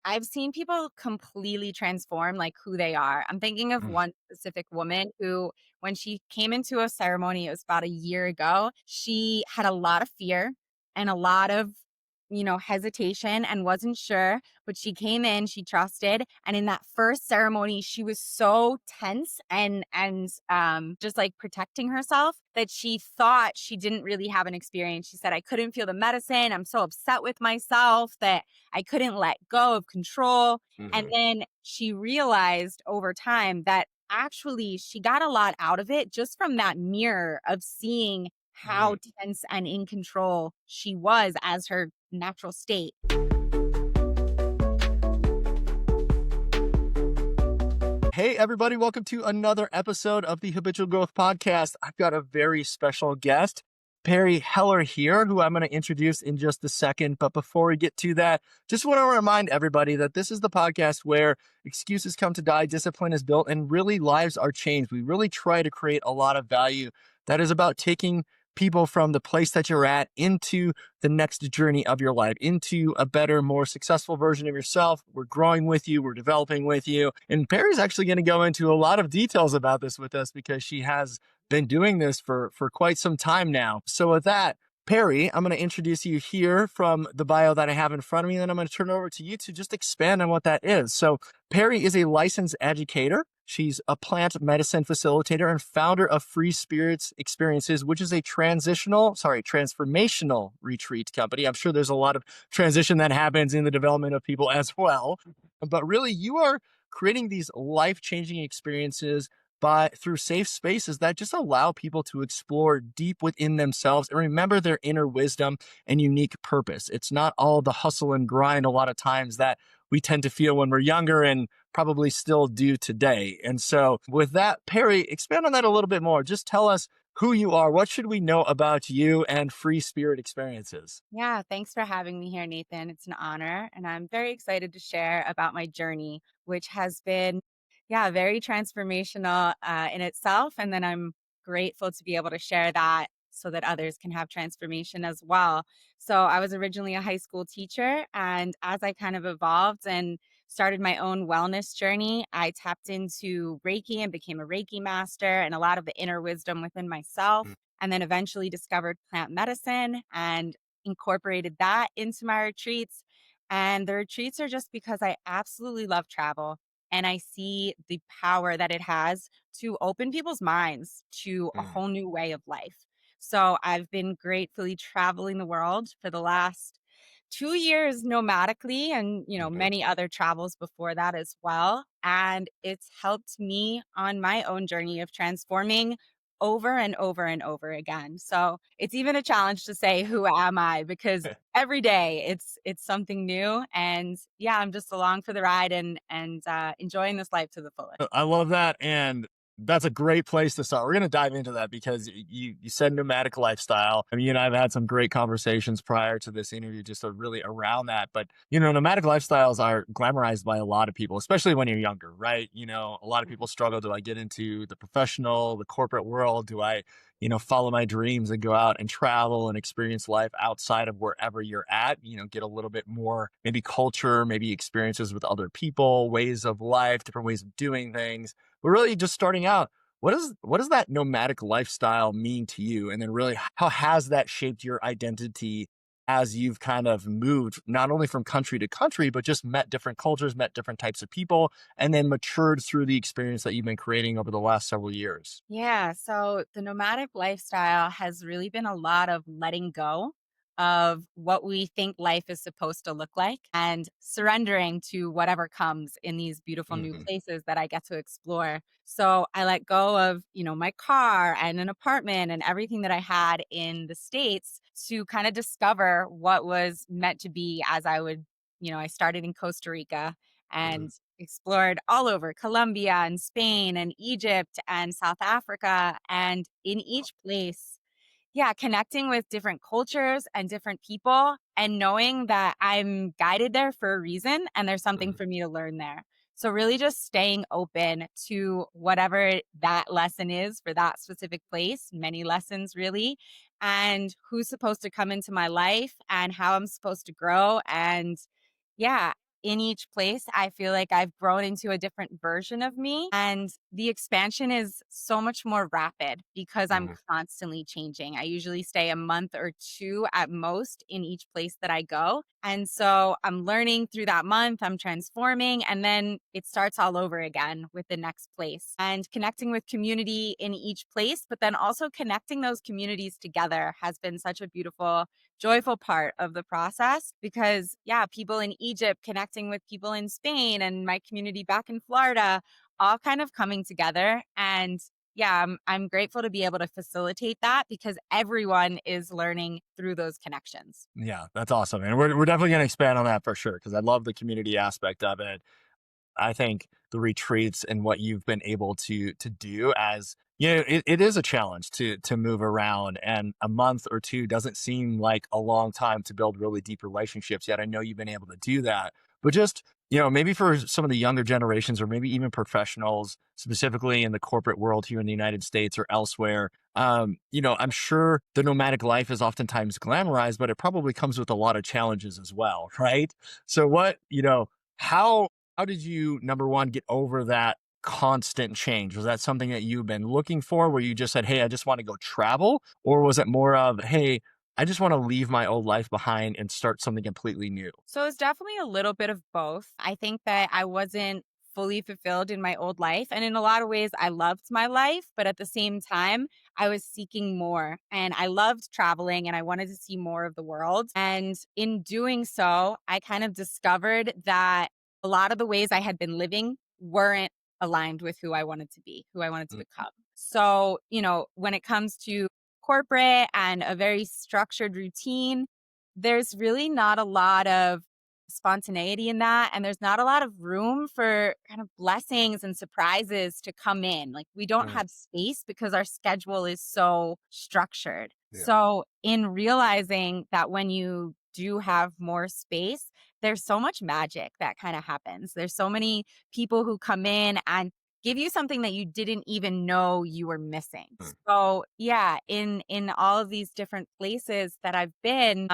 I've seen people completely transform like who they are. I'm thinking of Mm, one specific woman who, when she came into a ceremony, it was about a year ago, she had a lot of fear and a lot of, hesitation and wasn't sure, but she came in, she trusted. And in that first ceremony, she was so tense and just like protecting herself that she thought she didn't really have an experience. She said, I couldn't feel the medicine. I'm so upset with myself that I couldn't let go of control. And mhm, then she realized over time that actually she got a lot out of it just from that mirror of seeing how mm. tense and in control she was as her natural state. Hey, everybody, welcome to another episode of the Habitual Growth Podcast. I've got a very special guest, Perri Heller here, who I'm going to introduce in just a second. But before we get to that, just want to remind everybody that this is the podcast where excuses come to die, discipline is built, and really lives are changed. We really try to create a lot of value that is about taking people from the place that you're at into the next journey of your life, into a better, more successful version of yourself. We're growing with you, we're developing with you. And Perri's actually going to go into a lot of details about this with us because she has been doing this for quite some time now. So with that, Perri, I'm going to introduce you here from the bio that I have in front of me, and then I'm going to turn it over to you to just expand on what that is. So Perri is a licensed educator. She's a plant medicine facilitator and founder of Free Spirits Experiences, which is a transformational retreat company. I'm sure there's a lot of transition that happens in the development of people as well. But really, you are creating these life-changing experiences through safe spaces that just allow people to explore deep within themselves and remember their inner wisdom and unique purpose. It's not all the hustle and grind a lot of times that we tend to feel when we're younger and probably still do today. And so with that, Perri, expand on that a little bit more. Just tell us who you are. What should we know about you and Free Spirit Experiences? Yeah, thanks for having me here, Nathan. It's an honor. And I'm very excited to share about my journey, which has been, yeah, very transformational in itself. And then I'm grateful to be able to share that so that others can have transformation as well. So I was originally a high school teacher. And as I kind of evolved and started my own wellness journey, I tapped into Reiki and became a Reiki Master and a lot of the inner wisdom within myself. And then eventually discovered plant medicine and incorporated that into my retreats. And the retreats are just because I absolutely love travel and I see the power that it has to open people's minds to a Mm, whole new way of life. So I've been gratefully traveling the world for the last 2 years nomadically and mhm. many other travels before that as well, and it's helped me on my own journey of transforming over and over and over again. So it's even a challenge to say, who am I? Because every day it's something new. And yeah, I'm just along for the ride and enjoying this life to the fullest. I love that. And that's a great place to start. We're going to dive into that because you said nomadic lifestyle. I mean, you and I have had some great conversations prior to this interview, just really around that. But, nomadic lifestyles are glamorized by a lot of people, especially when you're younger, right? A lot of people struggle. Do I get into the professional, the corporate world? Do I, follow my dreams and go out and travel and experience life outside of wherever you're at, get a little bit more, maybe culture, maybe experiences with other people, ways of life, different ways of doing things. But really just starting out, what does that nomadic lifestyle mean to you? And then really how has that shaped your identity as you've kind of moved not only from country to country, but just met different cultures, met different types of people, and then matured through the experience that you've been creating over the last several years? Yeah. So the nomadic lifestyle has really been a lot of letting go of what we think life is supposed to look like and surrendering to whatever comes in these beautiful new Mhm. places that I get to explore. So I let go of, my car and an apartment and everything that I had in the States to kind of discover what was meant to be as I started in Costa Rica Mhm. and explored all over Colombia and Spain and Egypt and South Africa. And in each place, yeah, connecting with different cultures and different people and knowing that I'm guided there for a reason and there's something Mhm. for me to learn there. So really just staying open to whatever that lesson is for that specific place, many lessons really, and who's supposed to come into my life and how I'm supposed to grow. And yeah, in each place, I feel like I've grown into a different version of me. And the expansion is so much more rapid because I'm Mhm. constantly changing. I usually stay a month or two at most in each place that I go. And so I'm learning through that month, I'm transforming, and then it starts all over again with the next place and connecting with community in each place. But then also connecting those communities together has been such a beautiful, joyful part of the process because, yeah, people in Egypt connecting with people in Spain and my community back in Florida, all kind of coming together. And yeah, I'm grateful to be able to facilitate that because everyone is learning through those connections. Yeah, that's awesome. And we're definitely going to expand on that for sure because I love the community aspect of it. I think the retreats and what you've been able to do as it is a challenge to move around, and a month or two doesn't seem like a long time to build really deep relationships. Yet I know you've been able to do that. But just, maybe for some of the younger generations or maybe even professionals, specifically in the corporate world here in the United States or elsewhere, I'm sure the nomadic life is oftentimes glamorized, but it probably comes with a lot of challenges as well, right? So how how did you, number one, get over that constant change? Was that something that you've been looking for where you just said, hey, I just want to go travel? Or was it more of, hey, I just want to leave my old life behind and start something completely new? So it's definitely a little bit of both. I think that I wasn't fully fulfilled in my old life. And in a lot of ways, I loved my life. But at the same time, I was seeking more. And I loved traveling and I wanted to see more of the world. And in doing so, I kind of discovered that a lot of the ways I had been living weren't aligned with who I wanted to be, who I wanted to Mm, become. So, when it comes to corporate and a very structured routine, there's really not a lot of spontaneity in that, and there's not a lot of room for kind of blessings and surprises to come in. Like, we don't mm, have space because our schedule is so structured. yeah. So, in realizing that when you do have more space, there's so much magic that kind of happens. There's so many people who come in and give you something that you didn't even know you were missing. Mm, So, yeah, in all of these different places that I've been,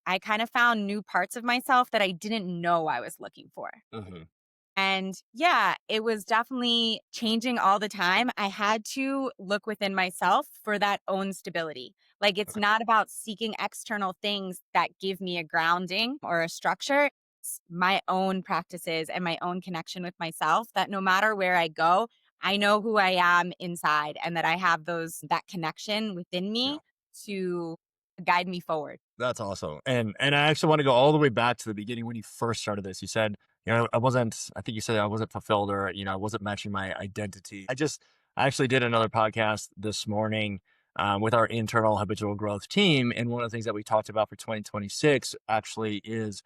I kind of found new parts of myself that I didn't know I was looking for. mhm, And yeah, it was definitely changing all the time. I had to look within myself for that own stability. Like, it's okay, not about seeking external things that give me a grounding or a structure. It's my own practices and my own connection with myself that no matter where I go, I know who I am inside and that I have that connection within yeah. me to guide me forward. That's awesome. And I actually want to go all the way back to the beginning when you first started this. You said, I think you said I wasn't fulfilled or, I wasn't matching my identity. I actually did another podcast this morning with our internal habitual growth team. And one of the things that we talked about for 2026 actually is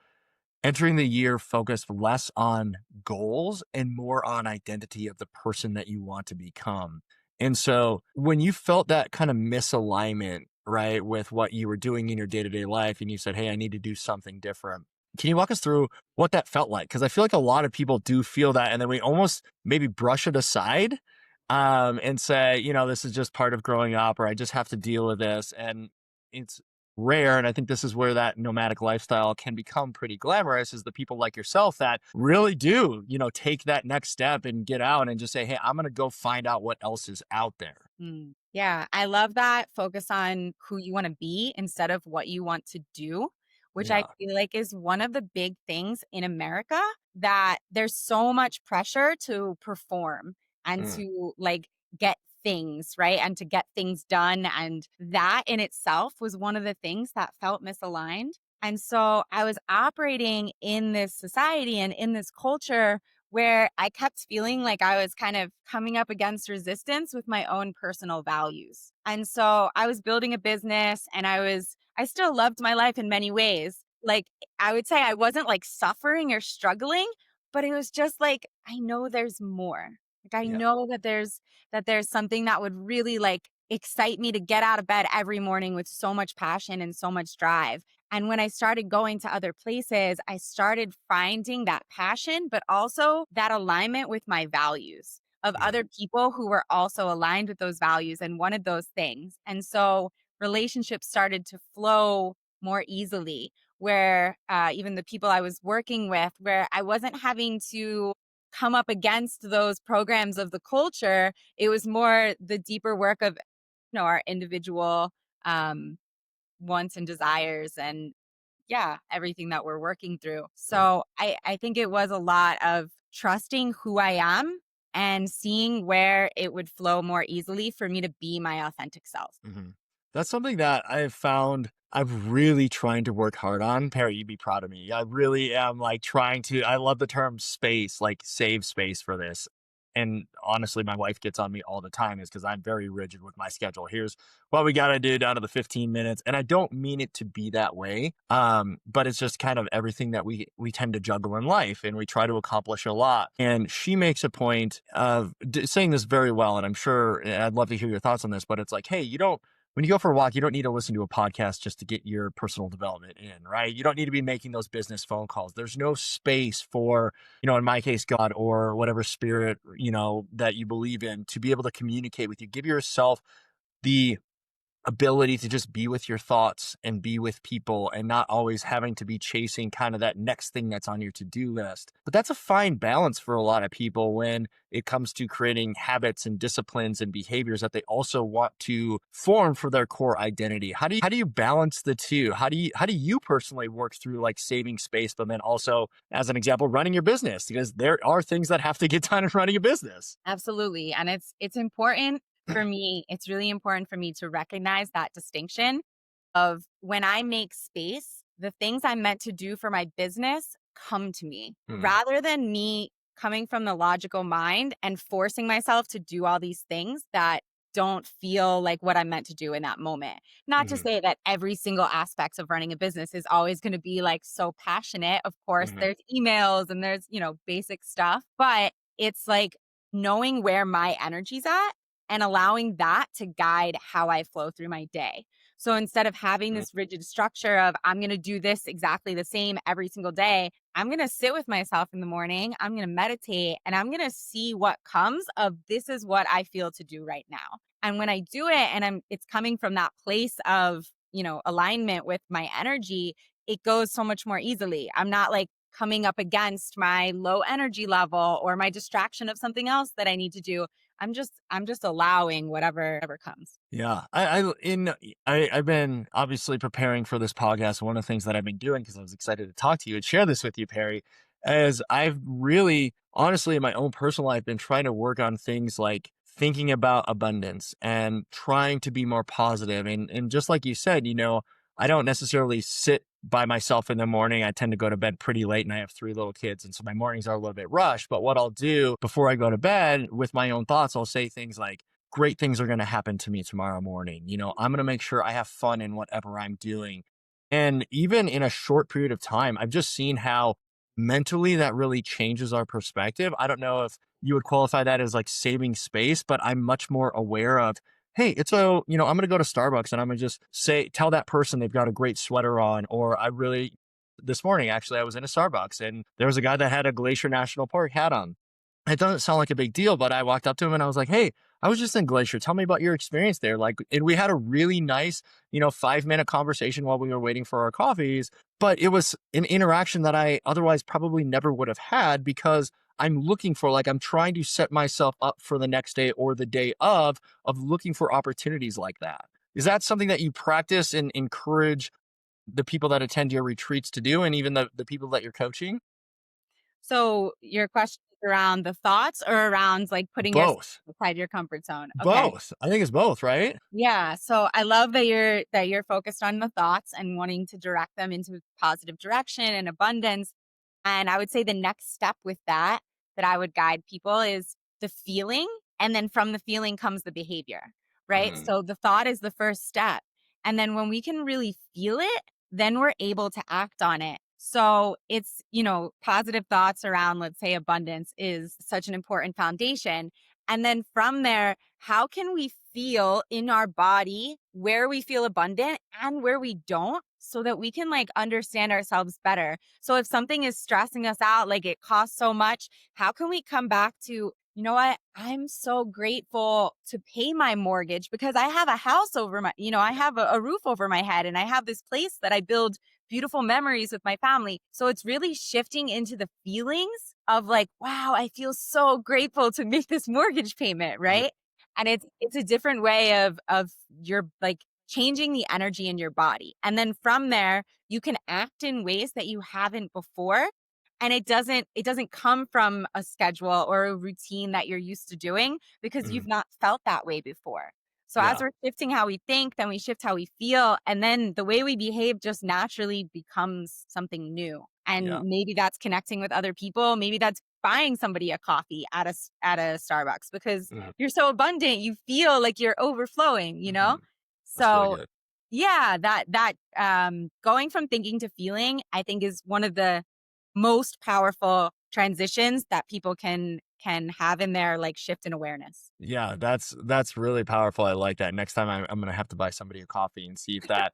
entering the year focused less on goals and more on identity of the person that you want to become. And so when you felt that kind of misalignment, right, with what you were doing in your day to day life, and you said, hey, I need to do something different. Can you walk us through what that felt like? Because I feel like a lot of people do feel that, and then we almost maybe brush it aside and say, this is just part of growing up, or I just have to deal with this. And it's rare, and I think this is where that nomadic lifestyle can become pretty glamorous, is the people like yourself that really do, take that next step and get out and just say, hey, I'm going to go find out what else is out there. Yeah, I love that focus on who you want to be instead of what you want to do, which I Yeah. feel like is one of the big things in America, that there's so much pressure to perform and Mm, to like get things, right? And to get things done. And that in itself was one of the things that felt misaligned. And so I was operating in this society and in this culture where I kept feeling like I was kind of coming up against resistance with my own personal values. And so I was building a business and I still loved my life in many ways. Like, I would say I wasn't like suffering or struggling, but it was just like, I know there's more. Like, I yeah. know that there's something that would really like excite me to get out of bed every morning with so much passion and so much drive. And when I started going to other places, I started finding that passion, but also that alignment with my values of Yeah. other people who were also aligned with those values and wanted those things. And so relationships started to flow more easily. where even the people I was working with, where I wasn't having to come up against those programs of the culture. It was more the deeper work of, our individual um, wants and desires, and yeah, everything that we're working through. So I think it was a lot of trusting who I am and seeing where it would flow more easily for me to be my authentic self. Mhm. That's something that I've found I'm really trying to work hard on. Perry, you'd be proud of me. I really am like trying to, I love the term space, like save space for this. And honestly, my wife gets on me all the time is because I'm very rigid with my schedule. Here's what we got to do down to the 15 minutes. And I don't mean it to be that way. But it's just kind of everything that we tend to juggle in life and we try to accomplish a lot. And she makes a point of saying this very well. And I'm sure I'd love to hear your thoughts on this, but it's like, hey, when you go for a walk, you don't need to listen to a podcast just to get your personal development in, right? You don't need to be making those business phone calls. There's no space for, in my case, God or whatever spirit, that you believe in to be able to communicate with you. Give yourself the ability to just be with your thoughts and be with people and not always having to be chasing kind of that next thing that's on your to-do list. But that's a fine balance for a lot of people when it comes to creating habits and disciplines and behaviors that they also want to form for their core identity. How do you balance the two? How do you personally work through like saving space, but then also, as an example, running your business? Because there are things that have to get done in running a business. Absolutely. And it's important for me, it's really important for me to recognize that distinction of when I make space, the things I'm meant to do for my business come to me Hmm. rather than me coming from the logical mind and forcing myself to do all these things that don't feel like what I'm meant to do in that moment. Not to Hmm. say that every single aspect of running a business is always going to be like so passionate. Of course, Hmm. there's emails and there's, basic stuff, but it's like knowing where my energy's at and allowing that to guide how I flow through my day. So instead of having this rigid structure of I'm going to do this exactly the same every single day, I'm going to sit with myself in the morning, I'm going to meditate, and I'm going to see what comes of this is what I feel to do right now. And when I do it and it's coming from that place of, alignment with my energy, it goes so much more easily. I'm not like coming up against my low energy level or my distraction of something else that I need to do. I'm just allowing whatever comes. Yeah, I've been obviously preparing for this podcast. One of the things that I've been doing because I was excited to talk to you and share this with you, Perry, is I've really, honestly, in my own personal life, been trying to work on things like thinking about abundance and trying to be more positive. And just like you said, I don't necessarily sit by myself in the morning. I tend to go to bed pretty late, and I have three little kids, and so my mornings are a little bit rushed. But what I'll do before I go to bed with my own thoughts, I'll say things like, great things are going to happen to me tomorrow morning. I'm going to make sure I have fun in whatever I'm doing. And even in a short period of time, I've just seen how mentally that really changes our perspective. I don't know if you would qualify that as like saving space, but I'm much more aware of, hey, I'm going to go to Starbucks and I'm going to just tell that person they've got a great sweater on. Or this morning, actually, I was in a Starbucks and there was a guy that had a Glacier National Park hat on. It doesn't sound like a big deal, but I walked up to him and I was like, hey, I was just in Glacier. Tell me about your experience there. Like, and we had a really nice, 5-minute conversation while we were waiting for our coffees. But it was an interaction that I otherwise probably never would have had because I'm trying to set myself up for the next day or the day of looking for opportunities like that. Is that something that you practice and encourage the people that attend your retreats to do, and even the people that you're coaching? So your question is around the thoughts or around like putting yourself Both. outside your comfort zone? Okay. Both. I think it's both, right? Yeah. So I love that you're focused on the thoughts and wanting to direct them into positive direction and abundance. And I would say the next step with that I would guide people is the feeling. And then from the feeling comes the behavior, right? Mhm. So the thought is the first step. And then when we can really feel it, then we're able to act on it. So it's, positive thoughts around, let's say, abundance is such an important foundation. And then from there, how can we feel in our body where we feel abundant and where we don't so that we can like understand ourselves better? So if something is stressing us out, like it costs so much, how can we come back to, you know what? I'm so grateful to pay my mortgage because I have a house over my, I have a roof over my head and I have this place that I build beautiful memories with my family. So it's really shifting into the feelings of like, wow, I feel so grateful to make this mortgage payment, Yeah. right? And it's a different way of your like changing the energy in your body. And then from there, you can act in ways that you haven't before. And it doesn't come from a schedule or a routine that you're used to doing because Mhm. you've not felt that way before. So as Yeah. we're shifting how we think, then we shift how we feel. And then the way we behave just naturally becomes something new. Yeah. And maybe that's connecting with other people. Maybe that's buying somebody a coffee at a Starbucks because Mhm. you're so abundant. You feel like you're overflowing, you know? Mhm. That's really So good. yeah, that going from thinking to feeling, I think is one of the most powerful transitions that people can have in their like shift in awareness. Yeah, that's really powerful. I like that. Next time I'm gonna have to buy somebody a coffee and see if that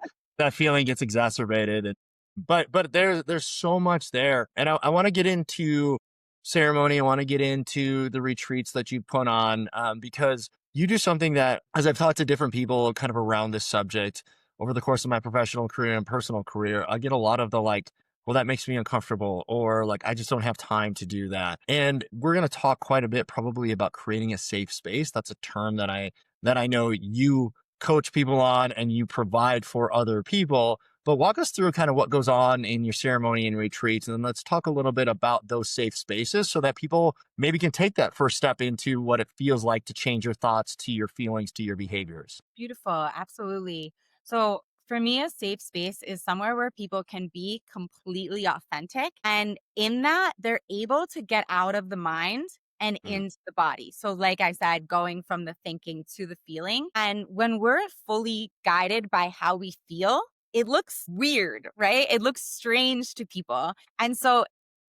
feeling gets exacerbated. And but there's so much there, and I want to get into ceremony. I want to get into the retreats that you put on, because you do something that, as I've talked to different people, kind of around this subject over the course of my professional career and personal career, I get a lot of the like, well, that makes me uncomfortable, or like, I just don't have time to do that. And we're going to talk quite a bit probably about creating a safe space. That's a term that I know you coach people on and you provide for other people. But walk us through kind of what goes on in your ceremony and retreats. And then let's talk a little bit about those safe spaces so that people maybe can take that first step into what it feels like to change your thoughts to your feelings to your behaviors. Beautiful, absolutely. So for me, a safe space is somewhere where people can be completely authentic. And in that, they're able to get out of the mind and Mhm. into the body. So, like I said, going from the thinking to the feeling. And when we're fully guided by how we feel, it looks weird, right? It looks strange to people. And so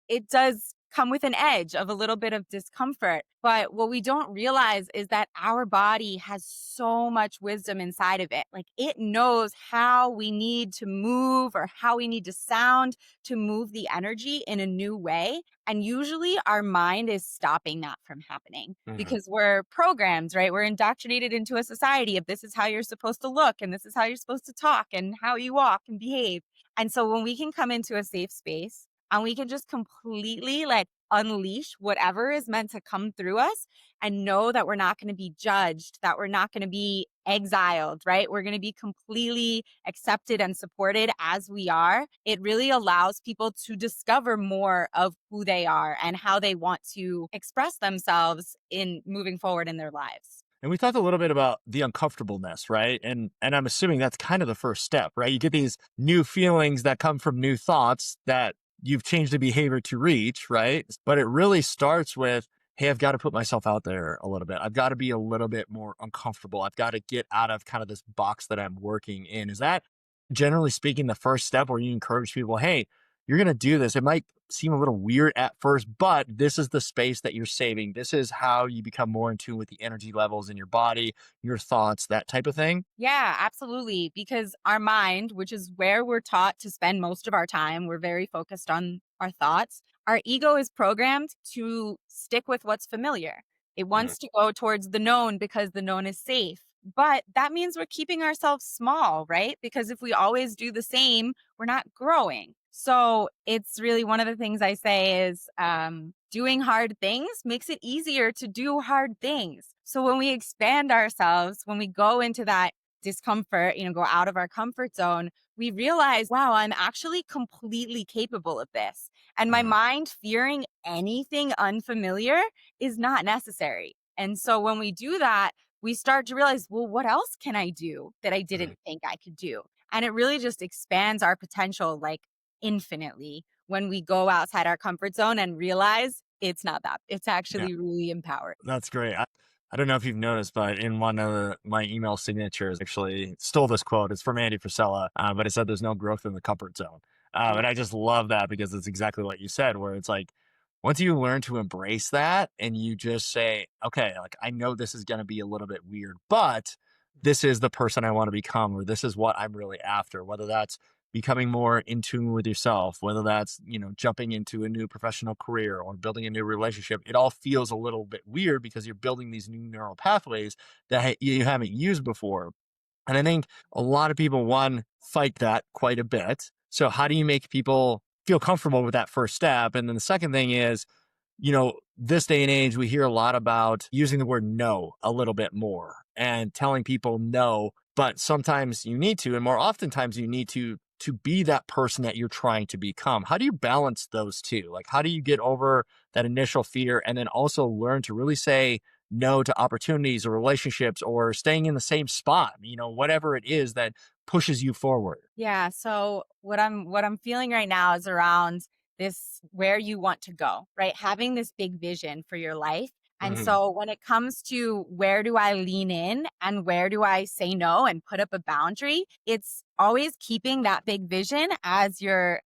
it does come with an edge of a little bit of discomfort. But what we don't realize is that our body has so much wisdom inside of it. Like it knows how we need to move or how we need to sound to move the energy in a new way. And usually our mind is stopping that from happening Mhm. because we're programmed, right? We're indoctrinated into a society of this is how you're supposed to look and this is how you're supposed to talk and how you walk and behave. And so when we can come into a safe space, and we can just completely like unleash whatever is meant to come through us and know that we're not going to be judged, that we're not going to be exiled, right? We're going to be completely accepted and supported as we are. It really allows people to discover more of who they are and how they want to express themselves in moving forward in their lives. And we talked a little bit about the uncomfortableness, right? And I'm assuming that's kind of the first step, right? You get these new feelings that come from new thoughts that you've changed the behavior to reach, right? But it really starts with, hey, I've got to put myself out there a little bit. I've got to be a little bit more uncomfortable. I've got to get out of kind of this box that I'm working in. Is that generally speaking the first step where you encourage people, hey, you're going to do this? It might seem a little weird at first, but this is the space that you're saving. This is how you become more in tune with the energy levels in your body, your thoughts, that type of thing. Yeah, absolutely. Because our mind, which is where we're taught to spend most of our time, we're very focused on our thoughts. Our ego is programmed to stick with what's familiar. It Mhm. wants to go towards the known because the known is safe. But that means we're keeping ourselves small, right? Because if we always do the same, we're not growing. So it's really one of the things I say is doing hard things makes it easier to do hard things. So when we expand ourselves, when we go into that discomfort, go out of our comfort zone, we realize, wow, I'm actually completely capable of this. And my Mhm. mind fearing anything unfamiliar is not necessary. And so when we do that, we start to realize, well, what else can I do that I Mhm. didn't think I could do? And it really just expands our potential like infinitely when we go outside our comfort zone and realize it's not that. It's Yeah. actually really empowering. That's great. I don't know if you've noticed, but in one of my email signatures, actually stole this quote. It's from Andy Frisella, but it said, "There's no growth in the comfort zone," and I just love that because it's exactly what you said. Where it's like, once you learn to embrace that, and you just say, "Okay, like I know this is going to be a little bit weird, but this is the person I want to become, or this is what I'm really after." Whether that's becoming more in tune with yourself, whether that's, jumping into a new professional career or building a new relationship, it all feels a little bit weird because you're building these new neural pathways that you haven't used before. And I think a lot of people, one, fight that quite a bit. So how do you make people feel comfortable with that first step? And then the second thing is, this day and age, we hear a lot about using the word no a little bit more and telling people no, but sometimes you need to, and more oftentimes you need to be that person that you're trying to become. How do you balance those two? Like, how do you get over that initial fear and then also learn to really say no to opportunities or relationships or staying in the same spot, whatever it is that pushes you forward? Yeah, so what I'm feeling right now is around this where you want to go, right? Having this big vision for your life. And Mhm. so when it comes to where do I lean in and where do I say no and put up a boundary, it's always keeping that big vision as your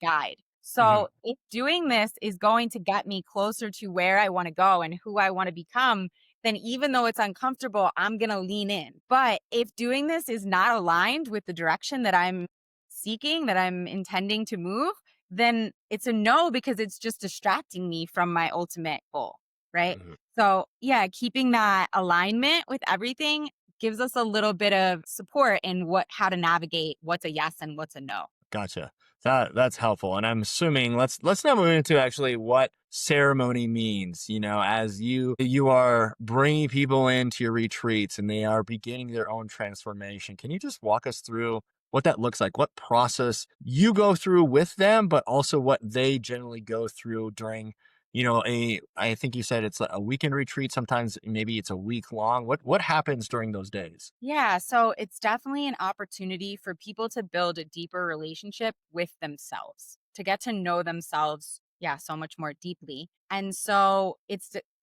guide. Mhm. So if doing this is going to get me closer to where I want to go and who I want to become, then even though it's uncomfortable, I'm going to lean in. But if doing this is not aligned with the direction that I'm seeking, that I'm intending to move, then it's a no because it's just distracting me from my ultimate goal. Right. Mhm. So, yeah, keeping that alignment with everything gives us a little bit of support in how to navigate what's a yes and what's a no. Gotcha. That's helpful. And I'm assuming let's now move into actually what ceremony means. As you are bringing people into your retreats and they are beginning their own transformation. Can you just walk us through what that looks like? What process you go through with them, but also what they generally go through during, I think you said it's a weekend retreat. Sometimes maybe it's a week long. What happens during those days? Yeah, so it's definitely an opportunity for people to build a deeper relationship with themselves, to get to know themselves, yeah, so much more deeply. And so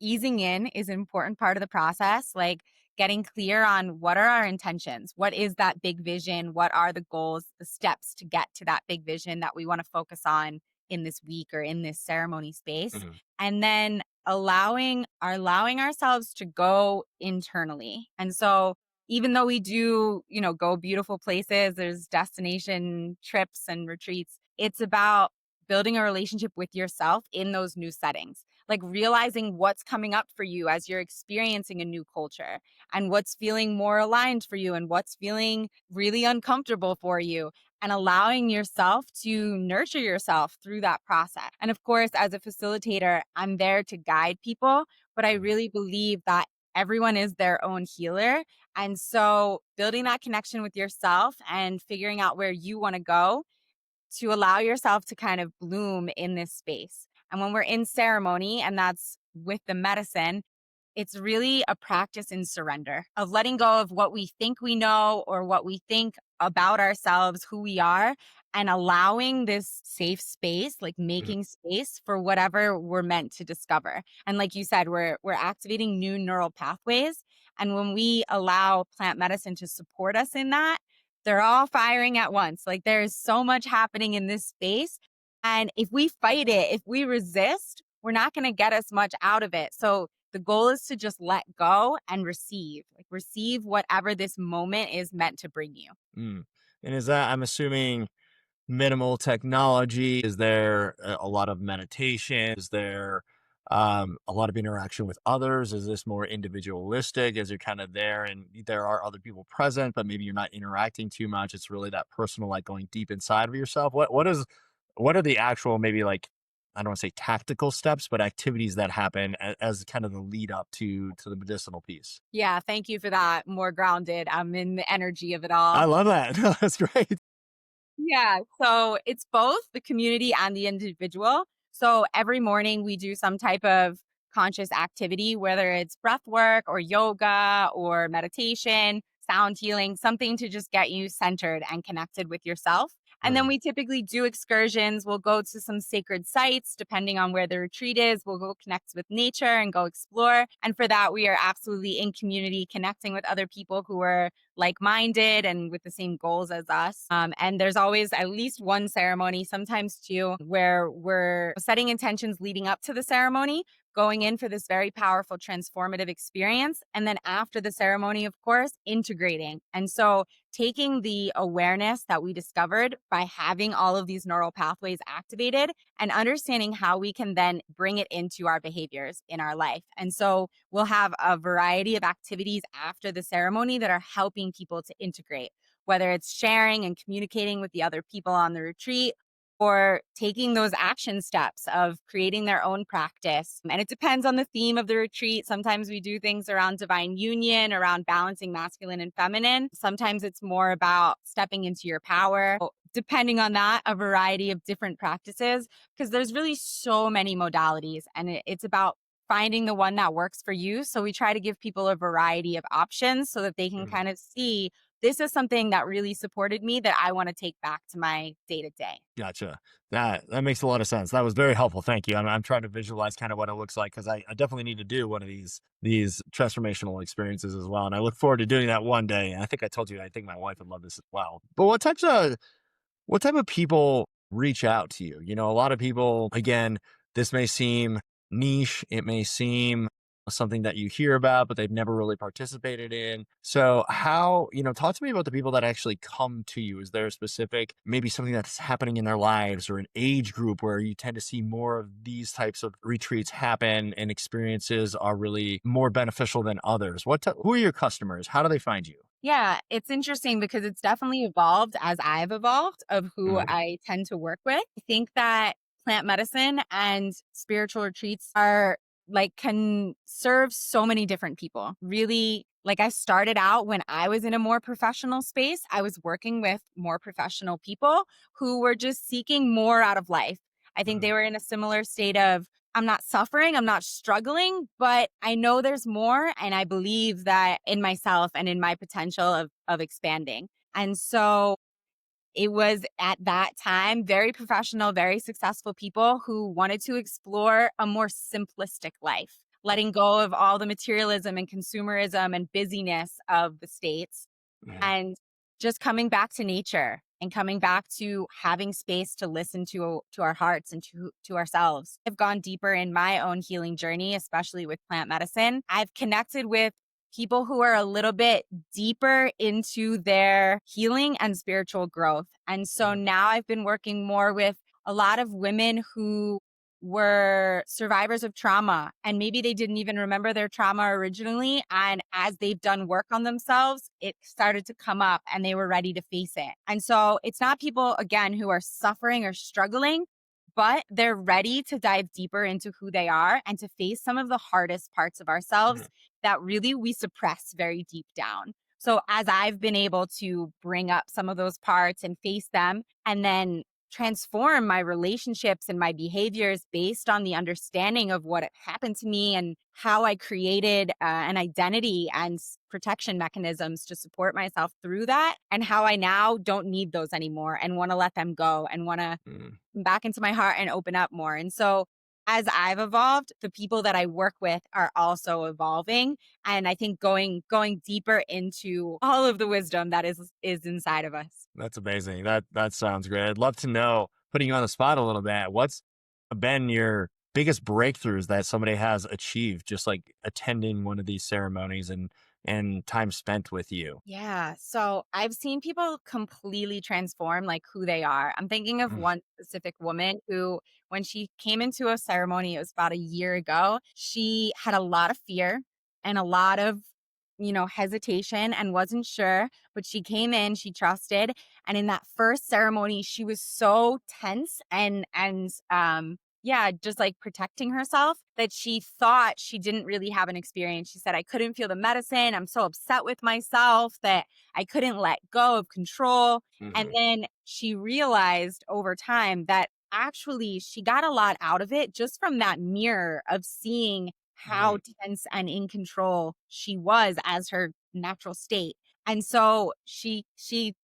easing in is an important part of the process, like getting clear on what are our intentions? What is that big vision? What are the goals, the steps to get to that big vision that we want to focus on in this week or in this ceremony space? Mhm. And then allowing ourselves to go internally. And so even though we do, go beautiful places, there's destination trips and retreats, it's about building a relationship with yourself in those new settings. Like realizing what's coming up for you as you're experiencing a new culture and what's feeling more aligned for you and what's feeling really uncomfortable for you and allowing yourself to nurture yourself through that process. And of course, as a facilitator, I'm there to guide people, but I Mhm. really believe that everyone is their own healer, and so building that connection with yourself and figuring out where you want to go to allow yourself to kind of bloom in this space. And when we're in ceremony, and that's with the medicine, it's really a practice in surrender of letting go of what we think we know or what we think about ourselves, who we are, and allowing this safe space, like Mhm. making space for whatever we're meant to discover. And like you said, we're activating new neural pathways. And when we allow plant medicine to support us in that, they're all firing at once. Like there's so much happening in this space. And if we fight it, if we resist, we're not going to get as much out of it. So the goal is to just let go and receive, like receive whatever this moment is meant to bring you. Mm. And is that, I'm assuming, minimal technology? Is there a lot of meditation? Is there a lot of interaction with others? Is this more individualistic as you're kind of there and there are other people present, but maybe you're not interacting too much? It's really that personal, like going deep inside of yourself. What are the actual maybe like, I don't want to say tactical steps, but activities that happen as kind of the lead up to the medicinal piece? Yeah, thank you for that. More grounded. I'm in the energy of it I all. love that. That's great. Yeah. So it's both the community and the individual. So every morning we do some type of conscious activity, whether it's breath work or yoga or meditation, sound healing, something to just get you centered and connected with yourself. And then Mhm. we typically do excursions. We'll go to some sacred sites, depending on where the retreat is. We'll go connect with nature and go explore. And for that, we are absolutely in community, connecting with other people who are like minded and with the same goals as us. And there's always at least one ceremony, sometimes two, where we're setting intentions leading up to the ceremony, going in for this very powerful transformative experience. And then after the ceremony, of course, integrating. And so taking the awareness that we discovered by having all of these neural pathways activated and understanding how we can then bring it into our behaviors in our life. And so we'll have a variety of activities after the ceremony that are helping people to integrate, whether it's sharing and communicating with the other people on the retreat or taking those action steps of creating their own practice. And it depends on the theme of the retreat. Sometimes we do things around divine union, around balancing masculine and feminine. Sometimes it's more about stepping into your power. Depending on that, a variety of different practices, because there's really so many modalities, and it's about finding the one that works for you. So we try to give people a variety of options so that they can Mhm. kind of see, this is something that really supported me that I want to take back to my day to day. Gotcha. That makes a lot of sense. That was very helpful. Thank you. I'm trying to visualize kind of what it looks like because I definitely need to do one of these transformational experiences as well. And I look forward to doing that one day. And I think I told you I think my wife would love this as well. But what type of people reach out to you? You know, a lot of people, again, this may seem niche. It may seem something that you hear about, but they've never really participated in. So how, talk to me about the people that actually come to you. Is there a specific, maybe something that's happening in their lives or an age group where you tend to see more of these types of retreats happen and experiences are really more beneficial than others? Who are your customers? How do they find you? Yeah, it's interesting because it's definitely evolved as I've evolved of who Mhm. I tend to work with. I think that plant medicine and spiritual retreats are like can serve so many different people. Really, like I started out when I was in a more professional space, I was working with more professional people who were just seeking more out of life. I think they Mhm. were in a similar state of I'm not suffering, I'm not struggling, but I know there's more. And I believe that in myself and in my potential of expanding. And so it was at that time very professional, very successful people who wanted to explore a more simplistic life, letting go of all the materialism and consumerism and busyness of the States Mhm. and just coming back to nature and coming back to having space to listen to our hearts and to ourselves. I've gone deeper in my own healing journey, especially with plant medicine. I've connected with people who are a little bit deeper into their healing and spiritual growth. And so Mhm. now I've been working more with a lot of women who were survivors of trauma and maybe they didn't even remember their trauma originally, and as they've done work on themselves it started to come up and they were ready to face it. And so it's not people again who are suffering or struggling, but they're ready to dive deeper into who they are and to face some of the hardest parts of ourselves Mhm. that really we suppress very deep down. So as I've been able to bring up some of those parts and face them and then transform my relationships and my behaviors based on the understanding of what happened to me and how I created an identity and protection mechanisms to support myself through that, and how I now don't need those anymore and want to let them go and want to Mhm. back into my heart and open up more. And so as I've evolved, the people that I work with are also evolving. And I think going deeper into all of the wisdom that is inside of us. That's amazing. That sounds great. I'd love to know, putting you on the spot a little bit, what's been your biggest breakthroughs that somebody has achieved just like attending one of these ceremonies and time spent with you? Yeah. So I've seen people completely transform like who they are. I'm thinking of Mm. one specific woman who, when she came into a ceremony, it was about a year ago, she had a lot of fear and a lot of, hesitation and wasn't sure, but she came in, she trusted. And in that first ceremony, she was so tense and yeah, just like protecting herself that she thought she didn't really have an experience. She said, I couldn't feel the medicine. I'm so upset with myself that I couldn't let go of control. And Mhm. then she realized over time that actually she got a lot out of it just from that mirror of seeing how Mhm. tense and in control she was as her natural state. And so she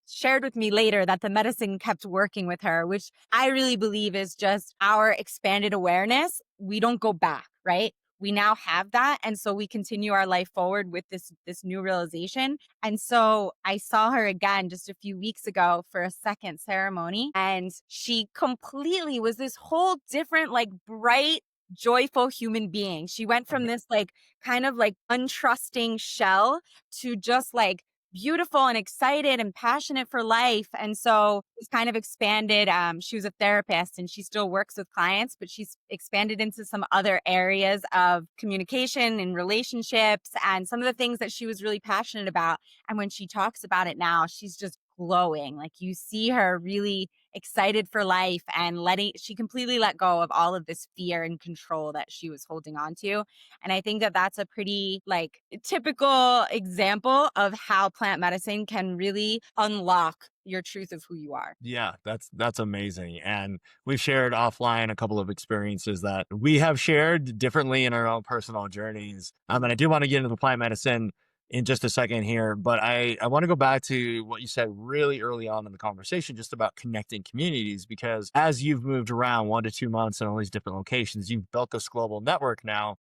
shared with me later that the medicine kept working with her, which I really believe is just our expanded awareness. We don't go back, right? We now have that. And so we continue our life forward with this new realization. And so I saw her again just a few weeks ago for a second ceremony. And she completely was this whole different, like bright, joyful human being. She went from Mhm. this like kind of like untrusting shell to just like beautiful and excited and passionate for life. And so it's kind of expanded. She was a therapist and she still works with clients, but she's expanded into some other areas of communication and relationships and some of the things that she was really passionate about. And when she talks about it now, she's just glowing. Like you see her really excited for life and she completely let go of all of this fear and control that she was holding on to. And I think that that's a pretty like typical example of how plant medicine can really unlock your truth of who you are. Yeah, that's amazing. And we've shared offline a couple of experiences that we have shared differently in our own personal journeys. And I do want to get into the plant medicine in just a second here, but I want to go back to what you said really early on in the conversation, just about connecting communities, because as you've moved around 1 to 2 months in all these different locations, you've built this global network now.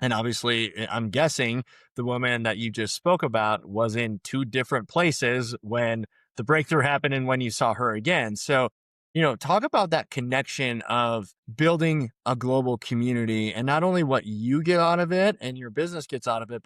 And obviously, I'm guessing the woman that you just spoke about was in two different places when the breakthrough happened and when you saw her again. So, talk about that connection of building a global community and not only what you get out of it and your business gets out of it,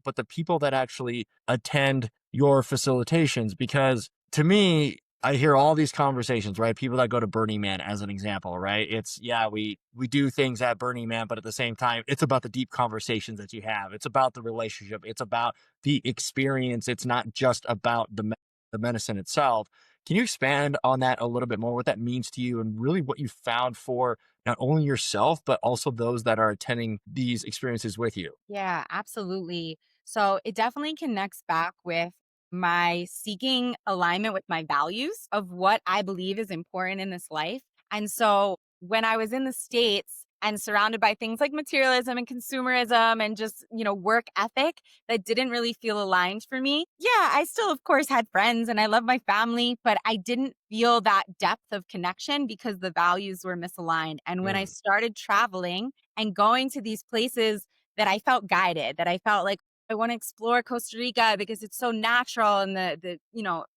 but the people that actually attend your facilitations. Because to me, I hear all these conversations, right? People that go to Burning Man as an example, right? It's yeah, we do things at Burning Man, but at the same time, it's about the deep conversations that you have. It's about the relationship. It's about the experience. It's not just about the medicine itself. Can you expand on that a little bit more? What that means to you, and really what you found for not only yourself but also those that are attending these experiences with you? Yeah, absolutely. So it definitely connects back with my seeking alignment with my values of what I believe is important in this life. And so when I was in the States and surrounded by things like materialism and consumerism and just, work ethic that didn't really feel aligned for me. Yeah, I still, of course, had friends and I love my family, but I didn't feel that depth of connection because the values were misaligned. And when I Mm, started traveling and going to these places that I felt guided, that I felt like I want to explore Costa Rica because it's so natural and the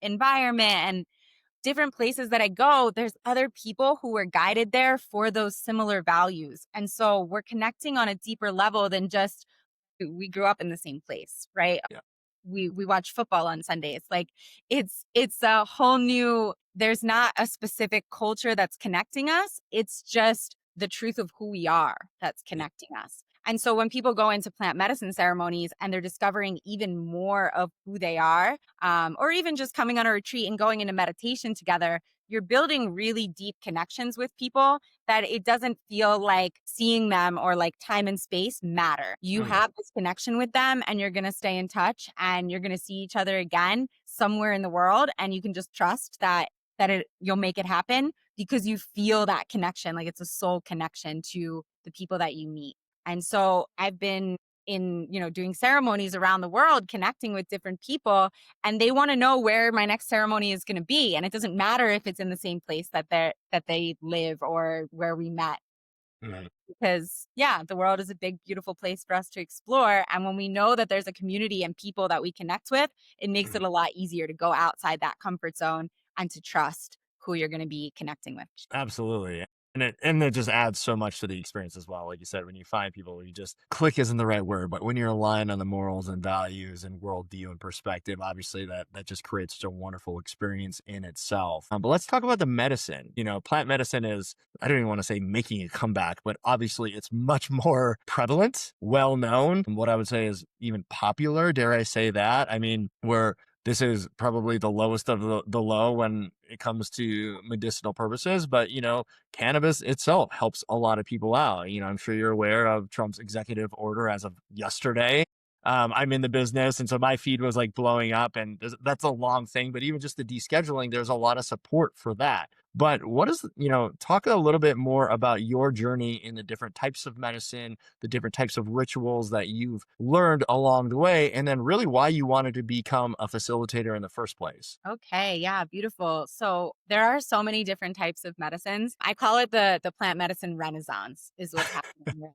environment and different places that I go, there's other people who were guided there for those similar values. And so we're connecting on a deeper level than just we grew up in the same place, right? yeah. We watch football on Sundays. Like it's a whole new there's not a specific culture that's connecting us. It's just the truth of who we are that's connecting us. And so when people go into plant medicine ceremonies and they're discovering even more of who they are, or even just coming on a retreat and going into meditation together, you're building really deep connections with people that it doesn't feel like seeing them or like time and space matter. You Mm, have this connection with them and you're going to stay in touch and you're going to see each other again somewhere in the world and you can just trust that you'll make it happen because you feel that connection like it's a soul connection to the people that you meet. And so I've been in, doing ceremonies around the world connecting with different people and they want to know where my next ceremony is going to be and it doesn't matter if it's in the same place that they live or where we met mm, because yeah, the world is a big beautiful place for us to explore and when we know that there's a community and people that we connect with, it makes mm. it a lot easier to go outside that comfort zone and to trust who you're going to be connecting with. Absolutely. And it just adds so much to the experience as well. Like you said, when you find people, you just click isn't the right word, but when you're aligned on the morals and values and worldview and perspective, obviously that just creates such a wonderful experience in itself. But let's talk about the medicine. Plant medicine is, I don't even want to say making a comeback, but obviously it's much more prevalent, well known. What I would say is even popular, dare I say that? I mean, where this is probably the lowest of the low when it comes to medicinal purposes, but cannabis itself helps a lot of people out. I'm sure you're aware of Trump's executive order as of yesterday. I'm in the business, and so my feed was like blowing up, and that's a long thing. But even just the descheduling, there's a lot of support for that. But talk a little bit more about your journey in the different types of medicine, the different types of rituals that you've learned along the way, and then really why you wanted to become a facilitator in the first place. Okay, yeah, beautiful. So there are so many different types of medicines. I call it the plant medicine renaissance is what's happening right.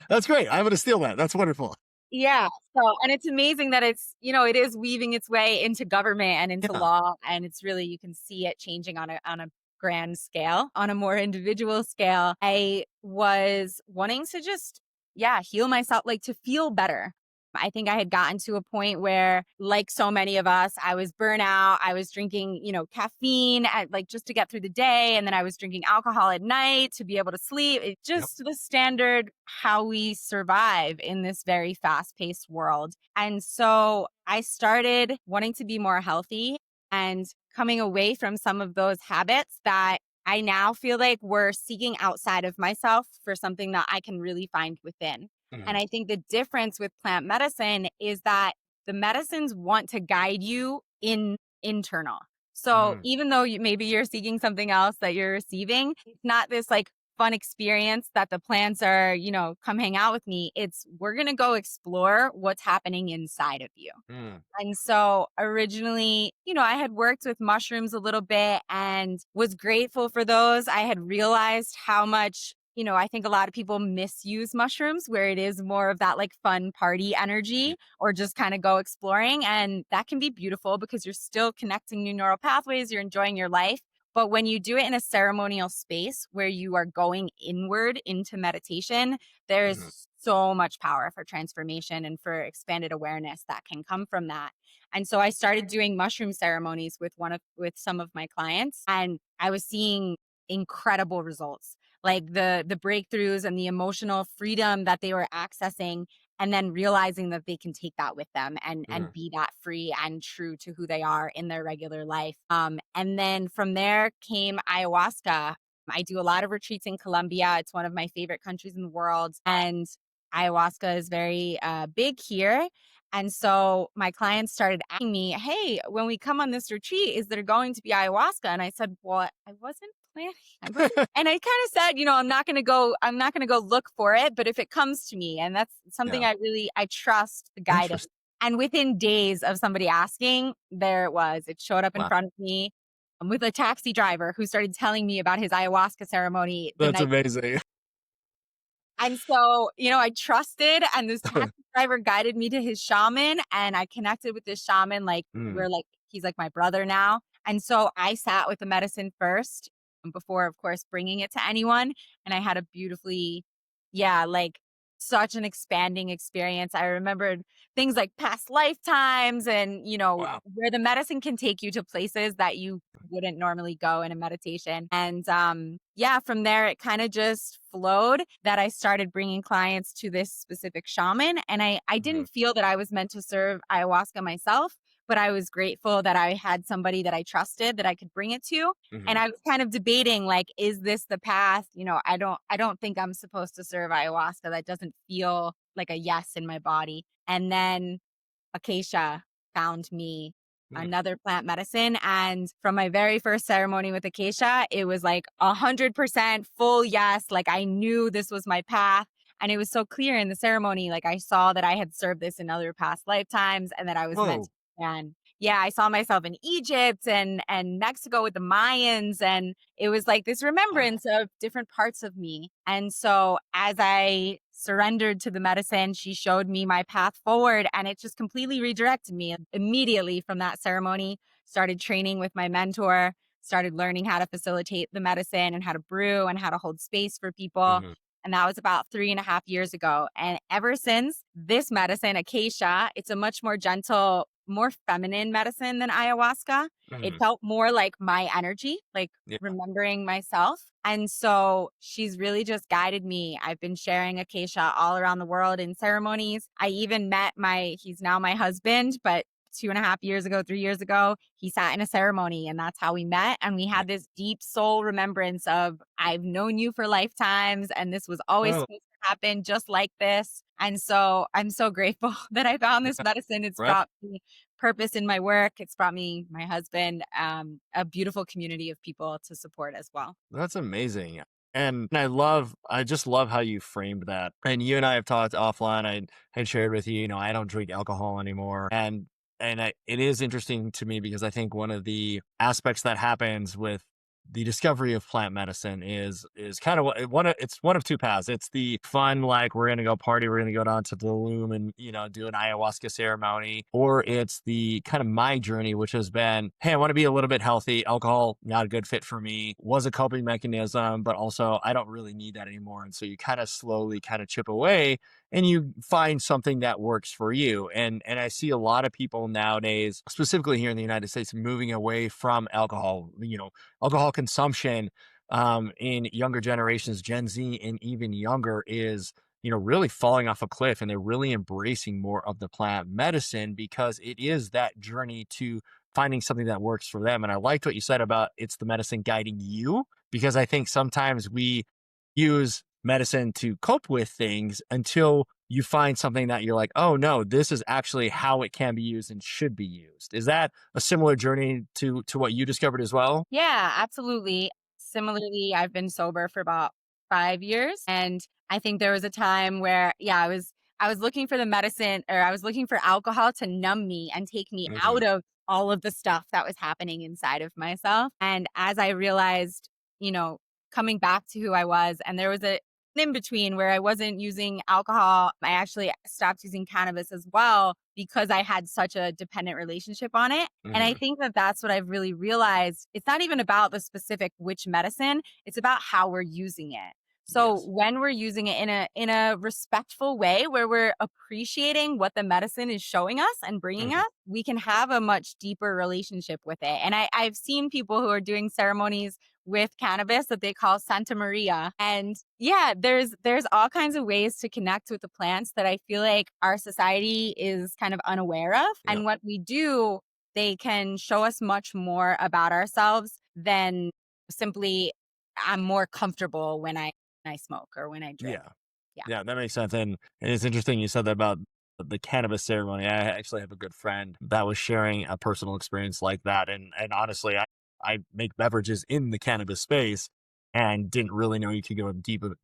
That's great. I'm going to steal that. That's wonderful. Yeah. So, and it's amazing that it is weaving its way into government and into Yeah. law. And it's really, you can see it changing on a grand scale, on a more individual scale. I was wanting to just, yeah, heal myself, like to feel better. I think I had gotten to a point where, like so many of us, I was burnout. I was drinking, caffeine like just to get through the day. And then I was drinking alcohol at night to be able to sleep. It's Yep. just the standard how we survive in this very fast paced world. And so I started wanting to be more healthy and coming away from some of those habits that I now feel like we're seeking outside of myself for something that I can really find within. And Mhm. I think the difference with plant medicine is that the medicines want to guide you in internal. So Mm, even though maybe you're seeking something else that you're receiving, it's not this like fun experience that the plants are, come hang out with me. It's we're going to go explore what's happening inside of you. mm, And so originally, I had worked with mushrooms a little bit and was grateful for those. I had realized how much, I think a lot of people misuse mushrooms where it is more of that like fun party yeah, energy or just kind of go exploring. And that can be beautiful because you're still connecting new neural pathways, you're enjoying your life. But when you do it in a ceremonial space where you are going inward into meditation, mhm, there's so much power for transformation and for expanded awareness that can come from that. And so I started doing mushroom ceremonies with some of my clients, and I was seeing incredible results. Like the breakthroughs and the emotional freedom that they were accessing, and then realizing that they can take that with them and mhm, be that free and true to who they are in their regular life. And then from there came ayahuasca. I do a lot of retreats in Colombia. It's one of my favorite countries in the world. And ayahuasca is very big here. And so my clients started asking me, hey, when we come on this retreat, is there going to be ayahuasca? And I said, well, I wasn't planning. I wasn't. And I kind of said, I'm not going to go look for it, but if it comes to me, and that's something yeah. I trust the guidance. Interesting. And within days of somebody asking, there it was. It showed up in Wow. front of me with a taxi driver who started telling me about his ayahuasca ceremony the That's night. amazing. And so, I trusted, and this taxi driver guided me to his shaman, and I connected with this shaman. Like, Mm, he's like my brother now. And so I sat with the medicine first before, of course, bringing it to anyone. And I had a beautifully, yeah, like such an expanding experience. I remembered things like past lifetimes and, wow. where the medicine can take you to places that you wouldn't normally go in a meditation. And yeah, from there, it kind of just flowed that I started bringing clients to this specific shaman. And I Mhm, didn't feel that I was meant to serve ayahuasca myself, but I was grateful that I had somebody that I trusted that I could bring it to. And mhm, I was kind of debating, like, is this the path? I don't think I'm supposed to serve ayahuasca. That doesn't feel like a yes in my body. And then Acacia found me mm, another plant medicine. And from my very first ceremony with Acacia, it was like 100% full yes. Like I knew this was my path. And it was so clear in the ceremony. Like I saw that I had served this in other past lifetimes and that I was meant whoa. to. And yeah, I saw myself in Egypt and Mexico with the Mayans. And it was like this Wow. remembrance of different parts of me. And so as I surrendered to the medicine, she showed me my path forward, and it just completely redirected me immediately from that ceremony. Started training with my mentor, started learning how to facilitate the medicine and how to brew and how to hold space for people. Mhm, And that was about 3.5 years ago. And ever since, this medicine, Acacia, it's a much more gentle, more feminine medicine than ayahuasca. It mhm, felt more like my energy, like yeah. remembering myself. And so she's really just guided me. I've been sharing Acacia all around the world in ceremonies. I even met he's now my husband, but 2.5 years ago, 3 years ago, he sat in a ceremony and that's how we met. And we Yeah. had this deep soul remembrance of, I've known you for lifetimes and this was always Oh, supposed to happen just like this. And so I'm so grateful that I found this yeah. medicine. It's Right. brought me purpose in my work. It's brought me my husband, a beautiful community of people to support as well. That's amazing. And I just love how you framed that. And you and I have talked offline. I had shared with you, I don't drink alcohol anymore. It is interesting to me because I think one of the aspects that happens with the discovery of plant medicine is kind of it's one of two paths. It's the fun, like we're gonna go party, we're gonna go down to Tulum and do an ayahuasca ceremony, or it's the kind of my journey, which has been, hey, I want to be a little bit healthy. Alcohol not a good fit for me. Was a coping mechanism, but also I don't really need that anymore. And so you kind of slowly kind of chip away and you find something that works for you. And I see a lot of people nowadays, specifically here in the United States, moving away from alcohol. Alcohol consumption in younger generations, Gen Z and even younger, is really falling off a cliff, and they're really embracing more of the plant medicine because it is that journey to finding something that works for them. And I liked what you said about it's the medicine guiding you, because I think sometimes we use medicine to cope with things until you find something that you're like, oh no, this is actually how it can be used and should be used. Is that a similar journey to what you discovered as well? Yeah, absolutely. Similarly, I've been sober for about 5 years, and I think there was a time where, yeah, I was looking for the medicine, or I was looking for alcohol to numb me and take me Hmm. out of all of the stuff that was happening inside of myself. And as I realized, you know, coming back to who I was, and there was a in between where I wasn't using alcohol, I actually stopped using cannabis as well because I had such a dependent relationship on it. And I Hmm. think that that's what I've really realized. It's not even about the specific which medicine, it's about how we're using it. So Yes. when we're using it in a respectful way where we're appreciating what the medicine is showing us and bringing Hmm. us, we can have a much deeper relationship with it. And I've seen people who are doing ceremonies with cannabis that they call Santa Maria. And yeah, there's all kinds of ways to connect with the plants that I feel like our society is kind of unaware of. Yeah. And what we do, they can show us much more about ourselves than simply I'm more comfortable when I smoke or when I drink. Yeah. Yeah. Yeah, that makes sense. And it's interesting you said that about the cannabis ceremony. I actually have a good friend that was sharing a personal experience like that. And honestly, I make beverages in the cannabis space and didn't really know you could go